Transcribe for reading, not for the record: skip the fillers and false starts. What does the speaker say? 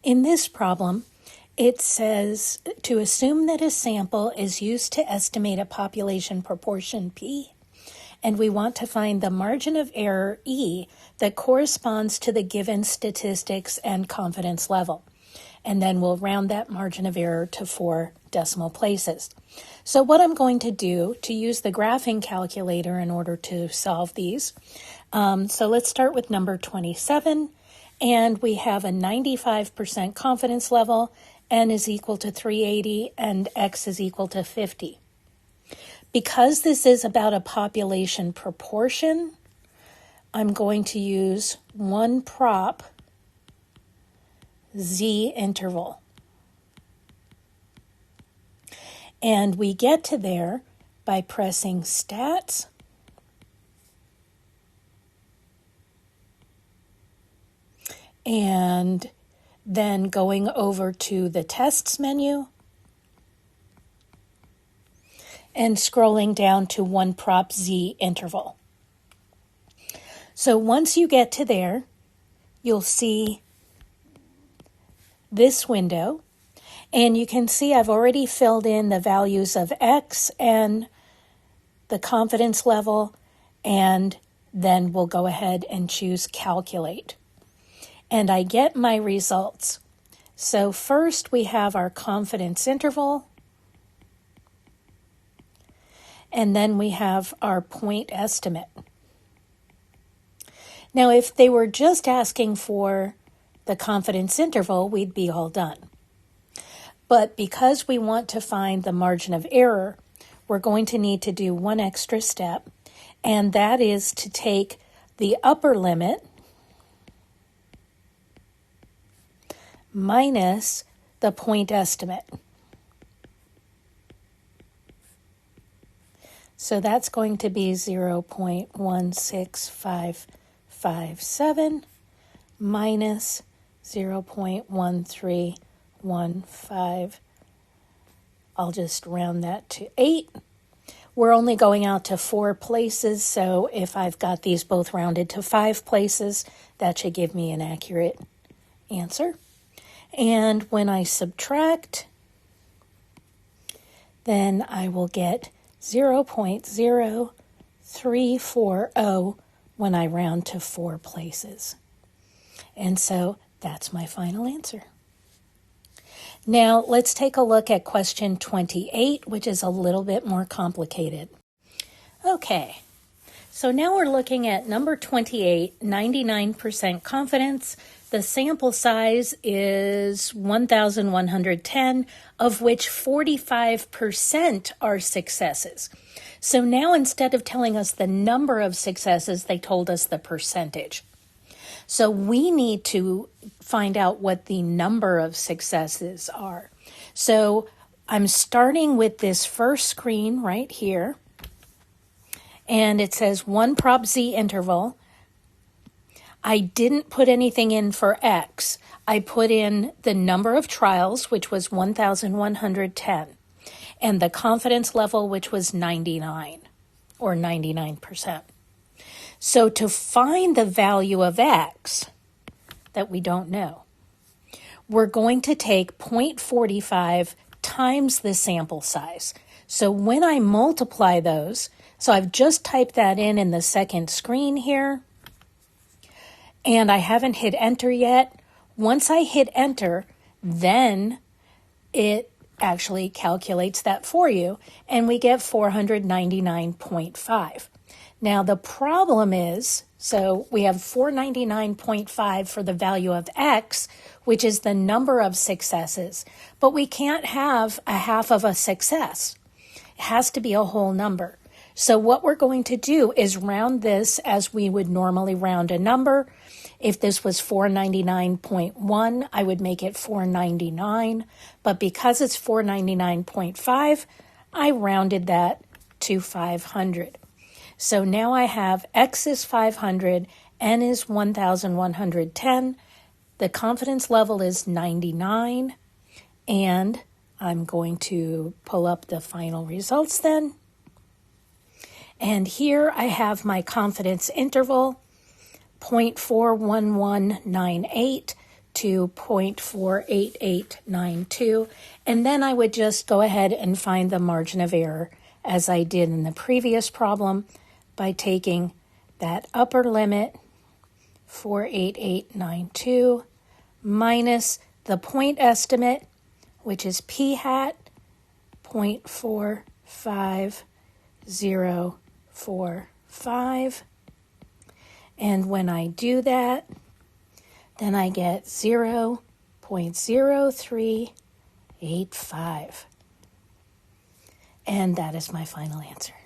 In this problem, it says to assume that a sample is used to estimate a population proportion P, and we want to find the margin of error E that corresponds to the given statistics and confidence level. And then we'll round that margin of error to 4 decimal places. So what I'm going to do to use the graphing calculator in order to solve these, so let's start with number 27, and we have a 95% confidence level, n is equal to 380, and x is equal to 50. Because this is about a population proportion, I'm going to use one prop z interval. And we get to there by pressing stats, and then going over to the tests menu and scrolling down to one prop z interval. So once you get to there, you'll see this window, and you can see I've already filled in the values of x and the confidence level, and then we'll go ahead and choose calculate. And I get my results. So first we have our confidence interval, and then we have our point estimate. Now, if they were just asking for the confidence interval, we'd be all done. But because we want to find the margin of error, we're going to need to do one extra step, and that is to take the upper limit minus the point estimate. So that's going to be 0.16557 minus 0.1315. I'll just round that to 8. We're only going out to 4 places, so if I've got these both rounded to 5 places, that should give me an accurate answer. And when I subtract, then I will get 0.0340 when I round to 4 places. And so that's my final answer. Now let's take a look at question 28, which is a little bit more complicated. Okay, so now we're looking at number 28, 99% confidence. The sample size is 1,110, of which 45% are successes. So now instead of telling us the number of successes, they told us the percentage. So we need to find out what the number of successes are. So I'm starting with this first screen right here, and it says one prop z interval. I didn't put anything in for x. I put in the number of trials, which was 1,110, and the confidence level, which was 99, or 99%. So to find the value of x that we don't know, we're going to take 0.45 times the sample size. So when I multiply those, so I've just typed that in the second screen here, and I haven't hit enter yet. Once I hit enter, then it actually calculates that for you, and we get 499.5. Now the problem is, so we have 499.5 for the value of x, which is the number of successes, but we can't have a half of a success. It has to be a whole number. So what we're going to do is round this as we would normally round a number. If this was 499.1, I would make it 499, but because it's 499.5, I rounded that to 500. So now I have x is 500, n is 1,110, the confidence level is 99, and I'm going to pull up the final results then. And here I have my confidence interval, 0.41198 to 0.48892, and then I would just go ahead and find the margin of error as I did in the previous problem by taking that upper limit, 48892, minus the point estimate, which is p hat 0.45045. And when I do that, then I get 0.0385. And that is my final answer.